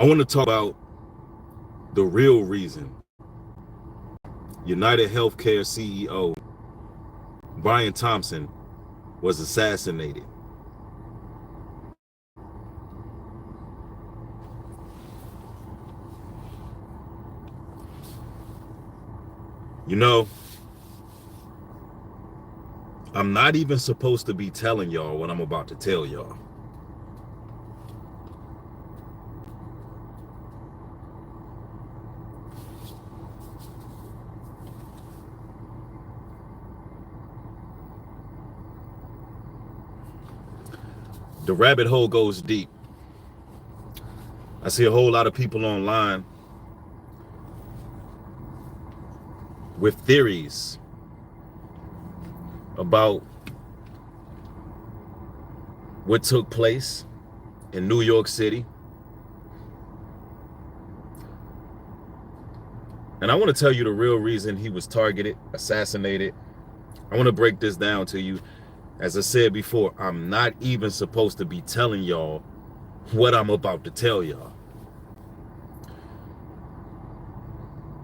I want to talk about the real reason United Healthcare CEO Brian Thompson was assassinated. You know, I'm not even supposed to be telling y'all what I'm about to tell y'all. The rabbit hole goes deep. I see a whole lot of people online with theories about what took place in New York City. And I want to tell you the real reason he was targeted, assassinated. I want to break this down to you. As I said before, I'm not even supposed to be telling y'all what I'm about to tell y'all.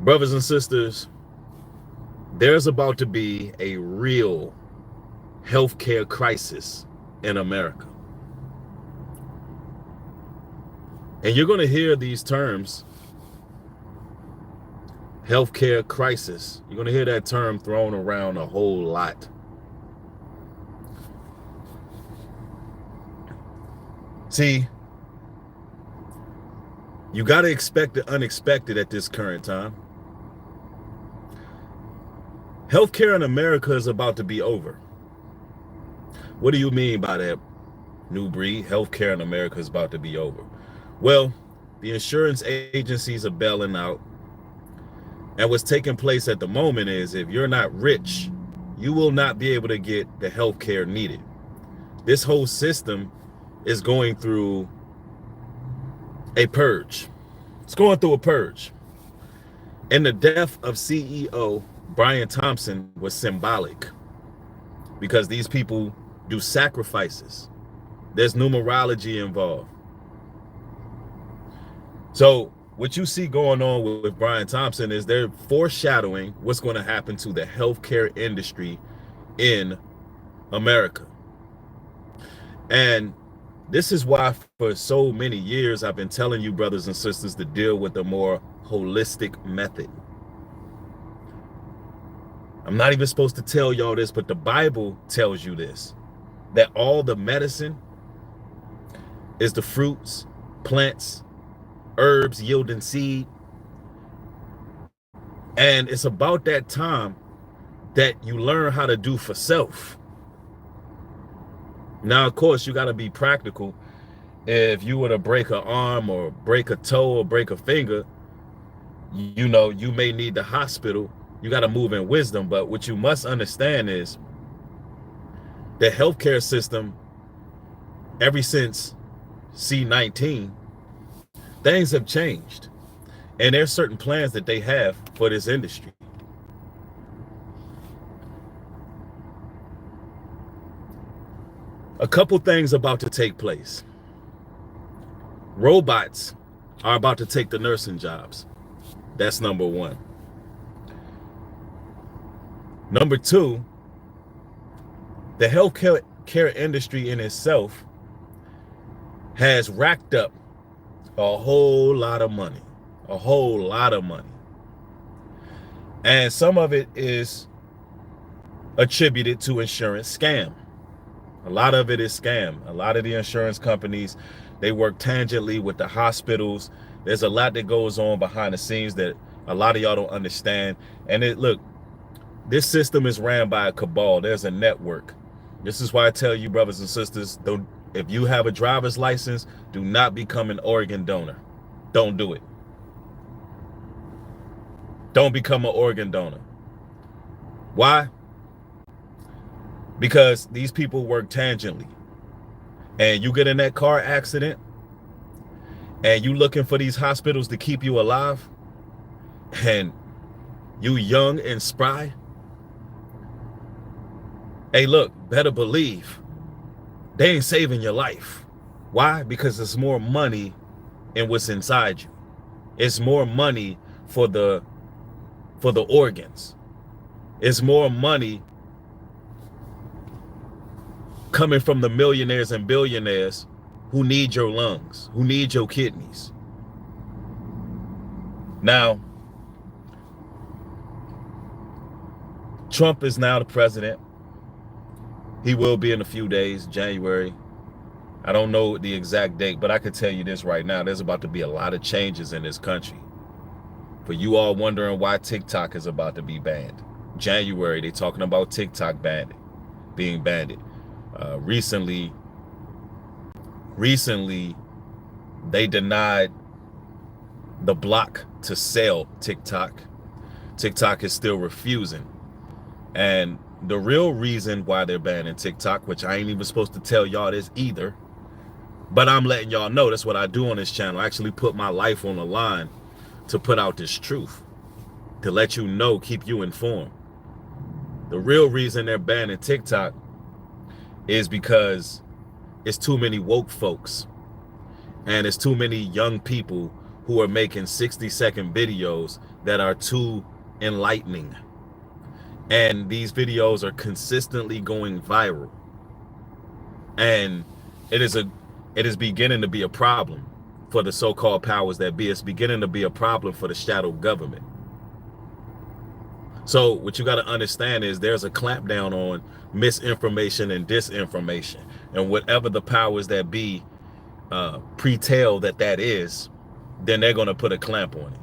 Brothers and sisters, there's about to be a real healthcare crisis in America. And you're going to hear these terms, healthcare crisis. You're going to hear that term thrown around a whole lot. See, you got to expect the unexpected at this current time. Healthcare in America is about to be over. What do you mean by that, New Breed? Healthcare in America is about to be over. Well, the insurance agencies are bailing out. And what's taking place at the moment is if you're not rich, you will not be able to get the healthcare needed. This whole system is going through a purge. It's going through a purge. And the death of CEO Brian Thompson was symbolic because these people do sacrifices. There's numerology involved. So what you see going on with Brian Thompson is they're foreshadowing what's going to happen to the healthcare industry in America. And this is why for so many years I've been telling you, brothers and sisters, to deal with a more holistic method. I'm not even supposed to tell y'all this, but the Bible tells you this, that all the medicine is the fruits, plants, herbs yielding seed. And it's about that time that you learn how to do for self. Now, of course, you got to be practical. If you were to break an arm or break a toe or break a finger, you know, you may need the hospital. You got to move in wisdom. But what you must understand is the healthcare system, ever since C-19, things have changed. And there's certain plans that they have for this industry. A couple things about to take place. Robots are about to take the nursing jobs. That's number one. Number two, the healthcare industry in itself has racked up a whole lot of money, a whole lot of money. And some of it is attributed to insurance scam. A lot of it is scam. A lot of the insurance companies, they work tangentially with the hospitals. There's a lot that goes on behind the scenes that a lot of y'all don't understand. And look, this system is ran by a cabal. There's a network. This is why I tell you, brothers and sisters, if you have a driver's license, do not become an organ donor. Don't do it. Don't become an organ donor. Why? Because these people work tangentially. And you get in that car accident and you looking for these hospitals to keep you alive, and you young and spry. Hey, look, better believe they ain't saving your life. Why? Because there's more money in what's inside you. It's more money for the organs. It's more money coming from the millionaires and billionaires who need your lungs, who need your kidneys. Now, Trump is now the president. He will be in a few days, January. I don't know the exact date, but I can tell you this right now. There's about to be a lot of changes in this country. For you all wondering why TikTok is about to be banned. January, they're talking about TikTok being banned. Recently, they denied the block to sell TikTok. TikTok is still refusing. And the real reason why they're banning TikTok, which I ain't even supposed to tell y'all this either, but I'm letting y'all know, that's what I do on this channel. I actually put my life on the line to put out this truth, to let you know, keep you informed. The real reason they're banning TikTok is because it's too many woke folks, and it's too many young people who are making 60-second videos that are too enlightening. And these videos are consistently going viral. And it is beginning to be a problem for the so-called powers that be. It's beginning to be a problem for the shadow government. So what you got to understand is there's a clampdown on misinformation and disinformation. And whatever the powers that be pre-tell that is, then they're going to put a clamp on it.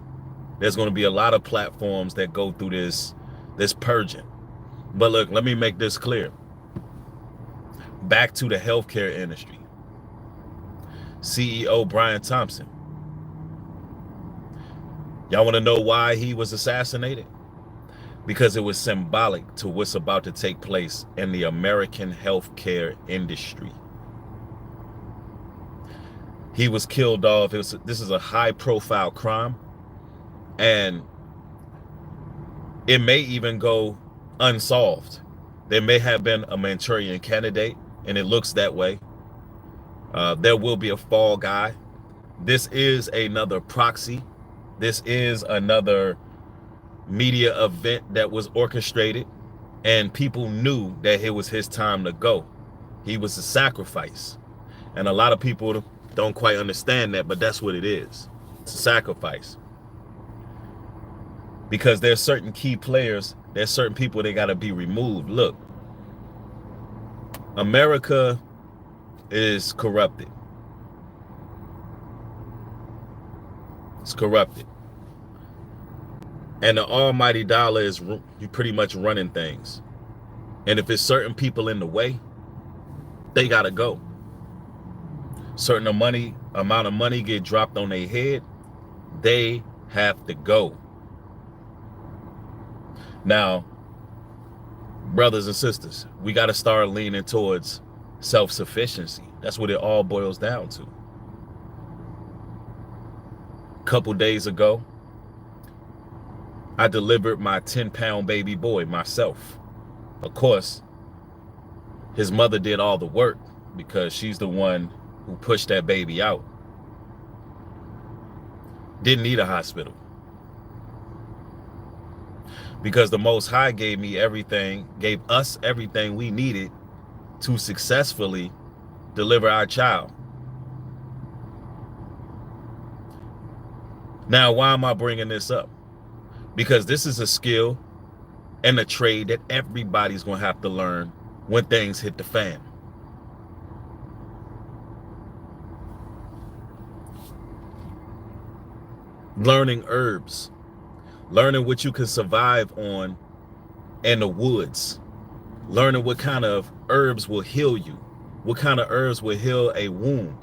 There's going to be a lot of platforms that go through this purging. But look, let me make this clear. Back to the healthcare industry. CEO Brian Thompson. Y'all want to know why he was assassinated? Because it was symbolic to what's about to take place in the American healthcare industry. He was killed off. This is a high-profile crime, and it may even go unsolved. There may have been a Manchurian candidate, and it looks that way. There will be a fall guy. This is another proxy. This is another media event that was orchestrated, and people knew that it was his time to go. He was a sacrifice, and a lot of people don't quite understand that, but that's what it is. It's a sacrifice. Because there's certain key players, there's certain people that got to be removed. Look, America is corrupted. It's corrupted. And the almighty dollar is pretty much running things. And if it's certain people in the way, they got to go. Certain amount of money get dropped on their head, they have to go. Now, brothers and sisters, we got to start leaning towards self-sufficiency. That's what it all boils down to. A couple days ago, I delivered my 10-pound baby boy myself. Of course, his mother did all the work because she's the one who pushed that baby out. Didn't need a hospital. Because the Most High gave us everything we needed to successfully deliver our child. Now, why am I bringing this up? Because this is a skill and a trade that everybody's going to have to learn when things hit the fan. Learning herbs. Learning what you can survive on in the woods. Learning what kind of herbs will heal you. What kind of herbs will heal a wound.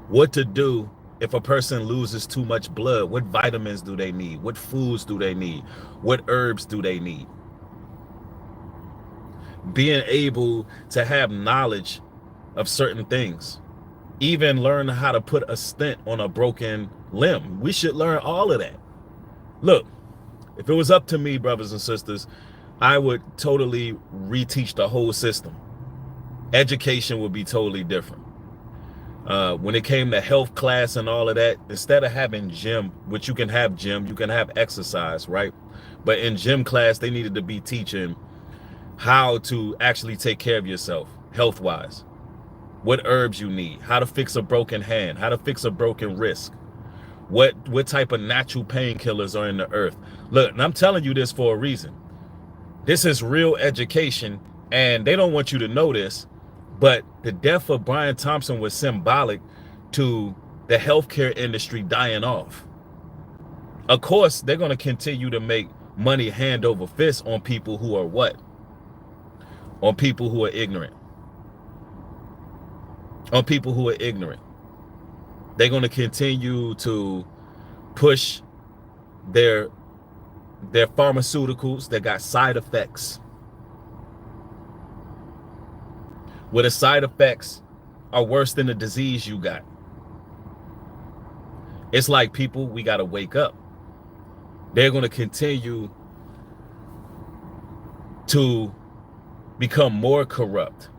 What to do if a person loses too much blood. What vitamins do they need? What foods do they need? What herbs do they need? Being able to have knowledge of certain things. Even learn how to put a stent on a broken limb. We should learn all of that. Look, if it was up to me, brothers and sisters, I would totally reteach the whole system. Education would be totally different. When it came to health class and all of that, instead of having gym, which you can have gym, you can have exercise, right? But in gym class, they needed to be teaching how to actually take care of yourself health-wise, what herbs you need, how to fix a broken hand, how to fix a broken wrist, what type of natural painkillers are in the earth. Look, and I'm telling you this for a reason. This is real education, and they don't want you to know this, but the death of Brian Thompson was symbolic to the healthcare industry dying off. Of course, they're going to continue to make money hand over fist on people who are what? On people who are ignorant. On people who are ignorant. They're going to continue to push their pharmaceuticals that got side effects, where the side effects are worse than the disease you got. It's like, people, we got to wake up. They're going to continue to become more corrupt,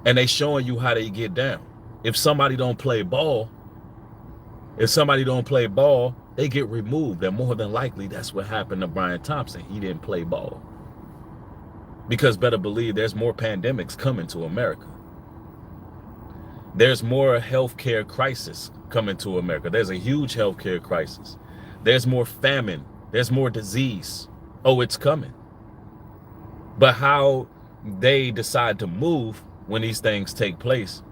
and they showing you how they get down. If somebody don't play ball, they get removed. And more than likely, that's what happened to Brian Thompson. He didn't play ball. Because better believe there's more pandemics coming to America. There's more healthcare crisis coming to America. There's a huge healthcare crisis. There's more famine. There's more disease. Oh, it's coming. But how they decide to move when these things take place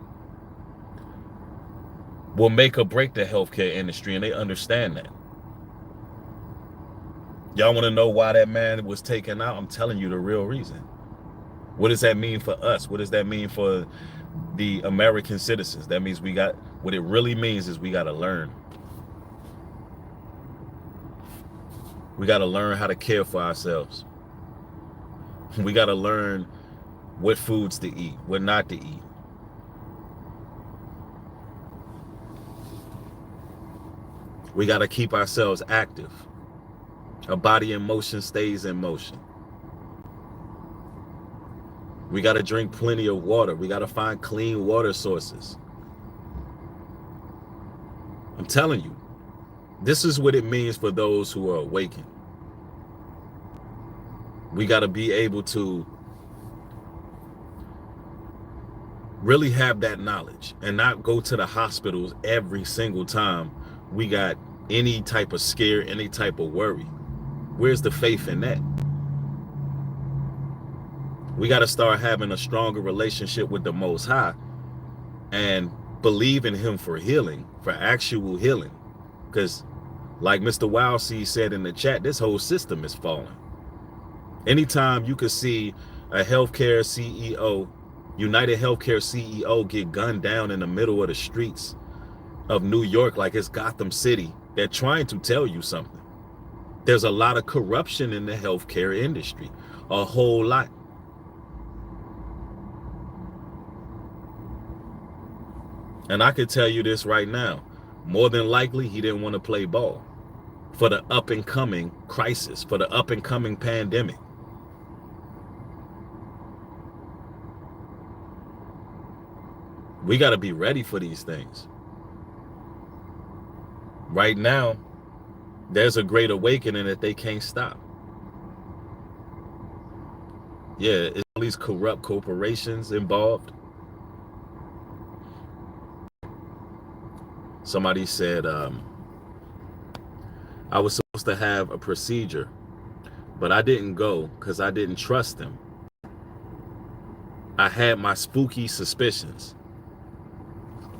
will make or break the healthcare industry, and they understand that. Y'all want to know why that man was taken out? I'm telling you the real reason. What does that mean for us? What does that mean for the American citizens? That means what it really means is we got to learn. We got to learn how to care for ourselves. We got to learn what foods to eat, what not to eat. We got to keep ourselves active. A body in motion stays in motion. We got to drink plenty of water. We got to find clean water sources. I'm telling you, this is what it means for those who are awakened. We got to be able to really have that knowledge and not go to the hospitals every single time we got any type of scare, any type of worry. Where's the faith in that? We got to start having a stronger relationship with the Most High and believe in him for healing, for actual healing. Because like Mr. Wildseed said in the chat, this whole system is falling. Anytime you could see a healthcare CEO, United Healthcare CEO, get gunned down in the middle of the streets of New York like it's Gotham City, they're trying to tell you something. There's a lot of corruption in the healthcare industry, a whole lot. And I could tell you this right now, more than likely he didn't want to play ball for the up and coming crisis, for the up and coming pandemic. We got to be ready for these things. Right now, there's a great awakening that they can't stop. Yeah, it's all these corrupt corporations involved. Somebody said, I was supposed to have a procedure, but I didn't go because I didn't trust them. I had my spooky suspicions.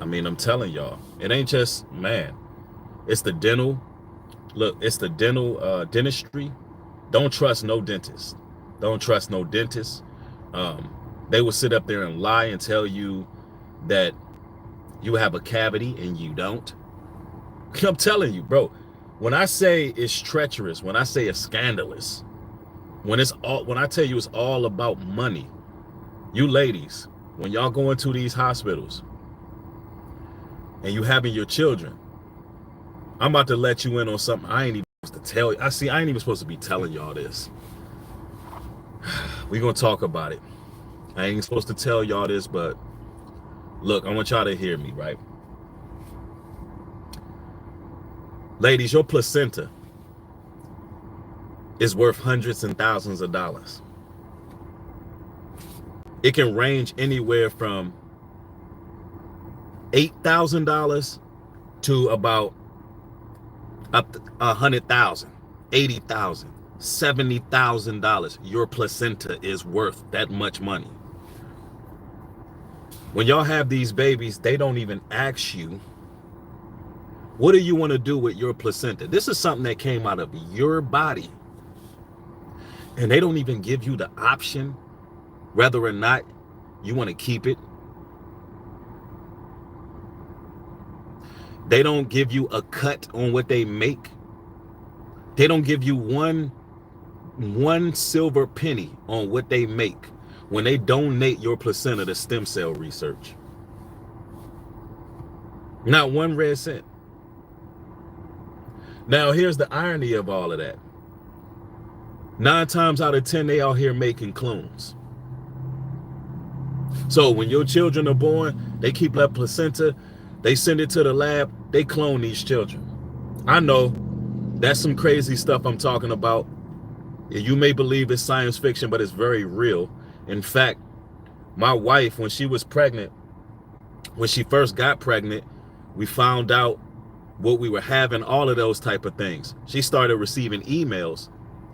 I mean, I'm telling y'all, it ain't just, man, it's the dental. Look, it's the dental dentistry. Don't trust no dentist. Don't trust no dentist. They will sit up there and lie and tell you that you have a cavity and you don't. I'm telling you, bro, when I say it's treacherous, when I say it's scandalous, when I tell you it's all about money, you ladies, when y'all go into these hospitals and you having your children, I'm about to let you in on something I ain't even supposed to tell you. I ain't even supposed to be telling y'all this. We're going to talk about it. I ain't supposed to tell y'all this, but Look, I want y'all to hear me, right? Ladies, your placenta is worth hundreds and thousands of dollars. It can range anywhere from $8,000 to about $100,000, $80,000, $70,000. Your placenta is worth that much money. When y'all have these babies, they don't even ask you, what do you want to do with your placenta? This is something that came out of your body. And they don't even give you the option whether or not you want to keep it. They don't give you a cut on what they make. They don't give you one silver penny on what they make when they donate your placenta to stem cell research. Not one red cent. Now, here's the irony of all of that. 9 times out of 10, they out here making clones. So when your children are born, they keep that placenta, they send it to the lab, they clone these children. I know that's some crazy stuff I'm talking about. You may believe it's science fiction, but it's very real. In fact, my wife, when she was pregnant, when she first got pregnant, we found out what we were having, all of those type of things. She started receiving emails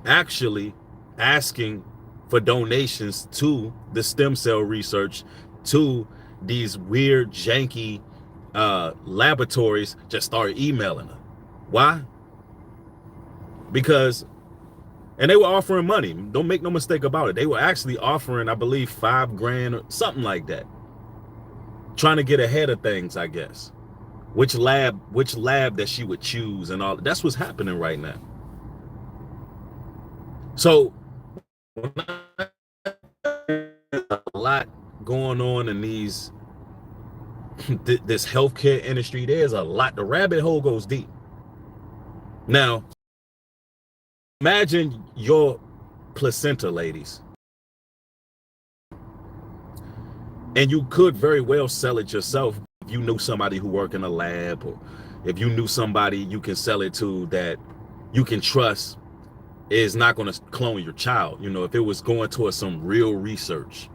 actually asking for donations to the stem cell research, to these weird janky laboratories. Just started emailing her. Why? Because, and they were offering money. Don't make no mistake about it. They were actually offering, I believe, $5 grand or something like that. Trying to get ahead of things, I guess. Which lab that she would choose and all. That's what's happening right now. So a lot going on in these this healthcare industry. There's a lot. The rabbit hole goes deep. Now, imagine your placenta, ladies, and you could very well sell it yourself if you knew somebody who worked in a lab, or if you knew somebody you can sell it to that you can trust is not going to clone your child. You know, if it was going towards some real research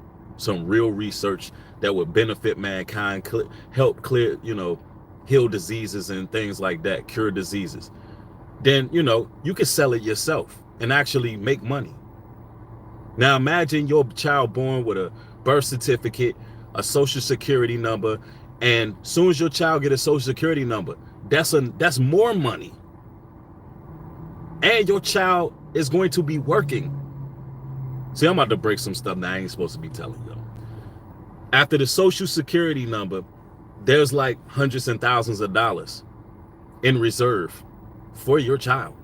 that would benefit mankind, help clear, you know, heal diseases and things like that, cure diseases, then, you know, you could sell it yourself and actually make money. Now imagine your child born with a birth certificate, a social security number, and as soon as your child get a social security number, that's more money. And your child is going to be working. See, I'm about to break some stuff that I ain't supposed to be telling you. After the social security number, there's like hundreds and thousands of dollars in reserve for your child.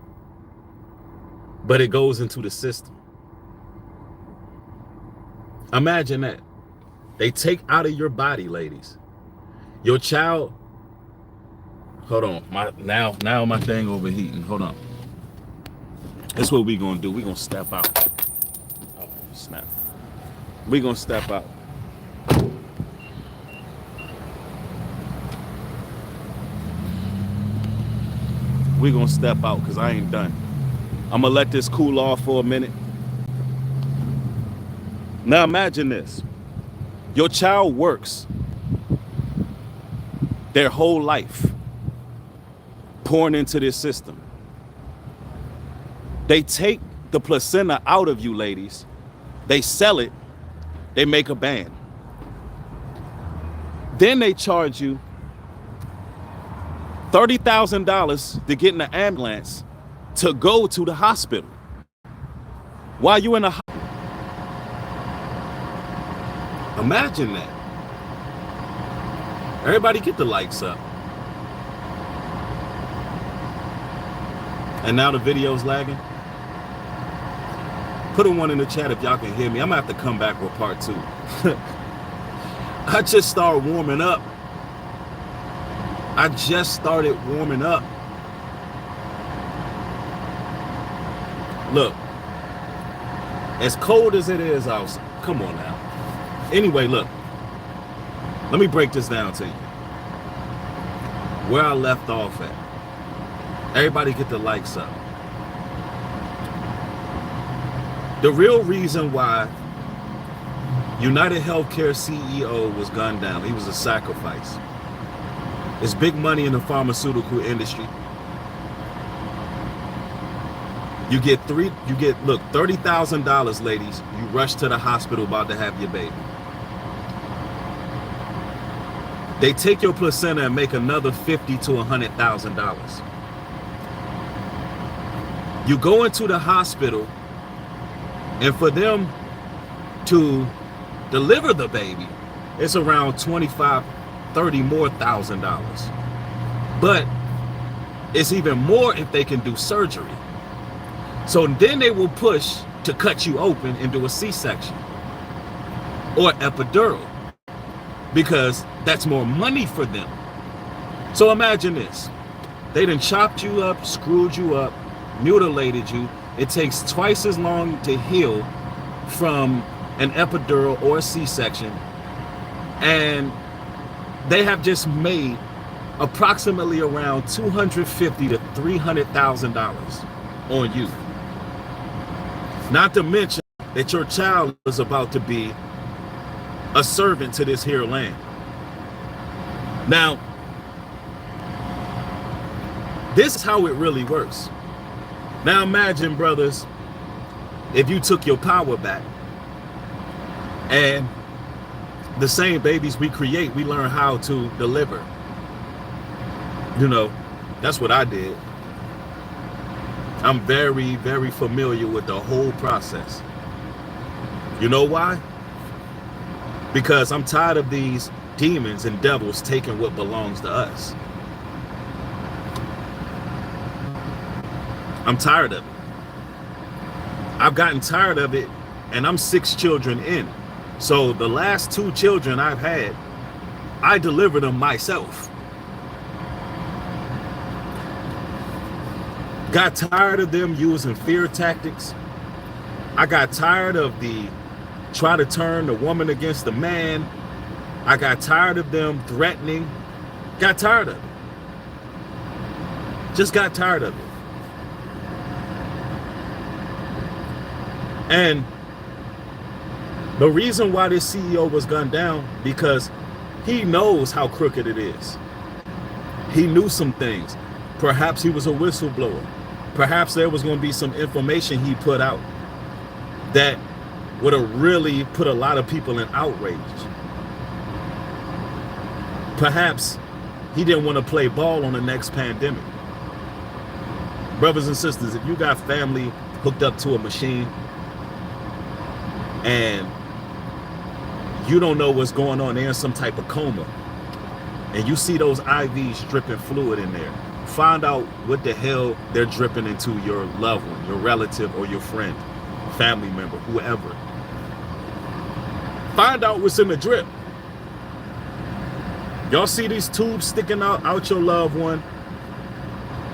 But it goes into the system. Imagine that. They take out of your body, ladies. Your child, hold on, now my thing overheating. Hold on. That's what we gonna do. We gonna step out. Oh, snap. We gonna step out. We gonna step out because I ain't done. I'm gonna let this cool off for a minute. Now imagine this. Your child works their whole life pouring into this system. They take the placenta out of you, ladies. They sell it. They make a band. Then they charge you $30,000 to get in the ambulance to go to the hospital. While you in the hospital. Imagine that. Everybody get the likes up. And now the video's lagging. Put a 1 in the chat if y'all can hear me. I'm gonna have to come back with part 2. I just started warming up. Look, as cold as it is outside, come on now. Anyway, look, Let me break this down to you. Where I left off at. Everybody get the likes up. The real reason why United Healthcare CEO was gunned down, he was a sacrifice. It's big money in the pharmaceutical industry. Look, $30,000, ladies. You rush to the hospital about to have your baby. They take your placenta and make another $50,000 to $100,000. You go into the hospital, and for them to deliver the baby, it's around $25,000, $30,000 more. But it's even more if they can do surgery. So then they will push to cut you open and do a C-section or epidural, because that's more money for them. So imagine this. They done chopped you up, screwed you up, mutilated you. It takes twice as long to heal from an epidural or a C-section. And they have just made approximately around $250,000 to $300,000 on you. Not to mention that your child is about to be a servant to this here land. Now, this is how it really works. Now imagine, brothers, if you took your power back, and the same babies we create, we learn how to deliver. You know, that's what I did. I'm very, very familiar with the whole process. You know why? Because I'm tired of these demons and devils taking what belongs to us. I'm tired of it. I've gotten tired of it, and I'm 6 children in. So the last 2 children I've had, I delivered them myself. Got tired of them using fear tactics. I got tired of the try to turn the woman against the man. I got tired of them threatening. Got tired of it. Just got tired of it. And the reason why this CEO was gunned down, because he knows how crooked it is. He knew some things. Perhaps he was a whistleblower. Perhaps there was going to be some information he put out that would have really put a lot of people in outrage. Perhaps he didn't want to play ball on the next pandemic. Brothers and sisters, if you got family hooked up to a machine and you don't know what's going on, they're in some type of coma, and you see those IVs dripping fluid in there, find out what the hell they're dripping into your loved one, your relative, or your friend, family member, whoever. Find out what's in the drip. Y'all see these tubes sticking out your loved one,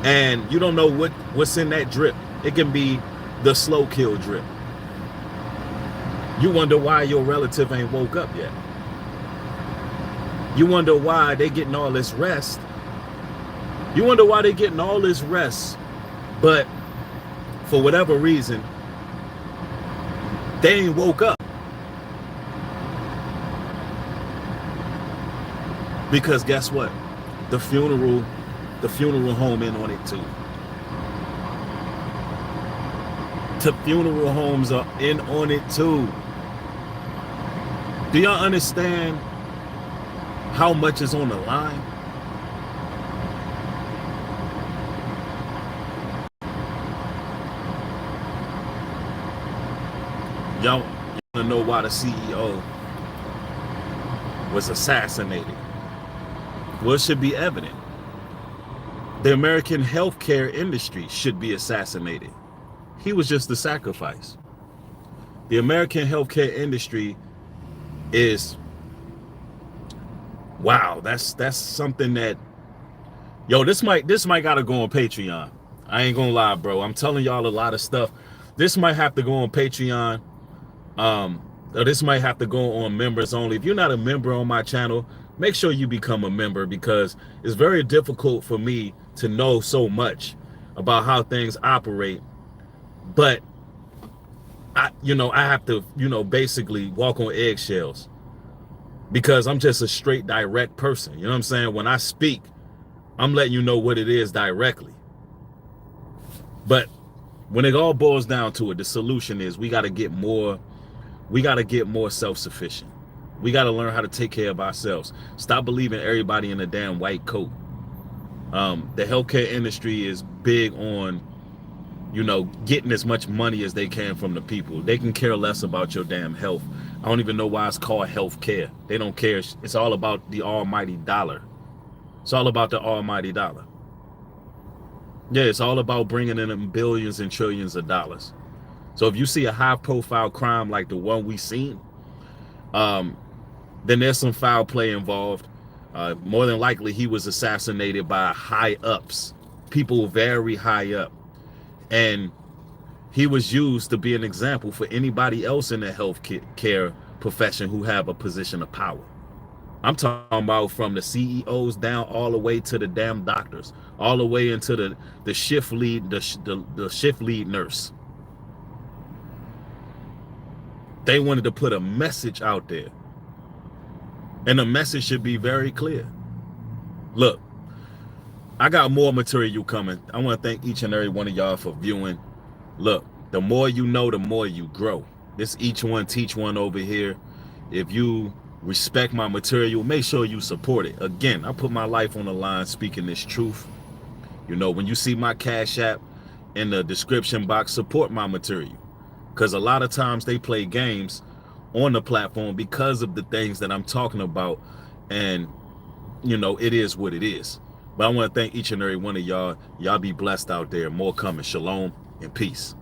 and you don't know what's in that drip. It can be the slow kill drip. You wonder why your relative ain't woke up yet. You wonder why they getting all this rest. You wonder why they getting all this rest, but for whatever reason, they ain't woke up. Because guess what? The funeral home in on it too. The funeral homes are in on it too. Do y'all understand how much is on the line? Y'all want to know why the CEO was assassinated? Well, it should be evident. The American healthcare industry should be assassinated. He was just the sacrifice. The American healthcare industry is, wow, that's something that, yo, this might gotta go on Patreon. I ain't gonna lie, bro. I'm telling y'all a lot of stuff. This might have to go on Patreon. Or this might have to go on members only. If you're not a member on my channel, make sure you become a member, because it's very difficult for me to know so much about how things operate. But I have to, basically walk on eggshells, because I'm just a straight direct person. You know what I'm saying? When I speak, I'm letting you know what it is directly. But when it all boils down to it, the solution is we got to get more self-sufficient. We got to learn how to take care of ourselves. Stop believing everybody in a damn white coat. The healthcare industry is big on, getting as much money as they can from the people. They can care less about your damn health. I don't even know why it's called healthcare. They don't care. It's all about the almighty dollar. It's all about the almighty dollar. Yeah, it's all about bringing in them billions and trillions of dollars. So if you see a high-profile crime like the one we seen, then there's some foul play involved. More than likely, he was assassinated by high-ups, people very high up. And he was used to be an example for anybody else in the healthcare profession who have a position of power. I'm talking about from the CEOs down all the way to the damn doctors, all the way into the shift lead, the shift lead nurse. They wanted to put a message out there, and the message should be very clear. Look, I got more material coming. I want to thank each and every one of y'all for viewing. Look, the more you know, the more you grow. This each one teach one over here. If you respect my material, make sure you support it. Again, I put my life on the line speaking this truth. When you see my Cash App in the description box, support my material, because a lot of times they play games on the platform because of the things that I'm talking about, and it is what it is. But I want to thank each and every one of y'all. Y'all be blessed out there. More coming. Shalom and peace.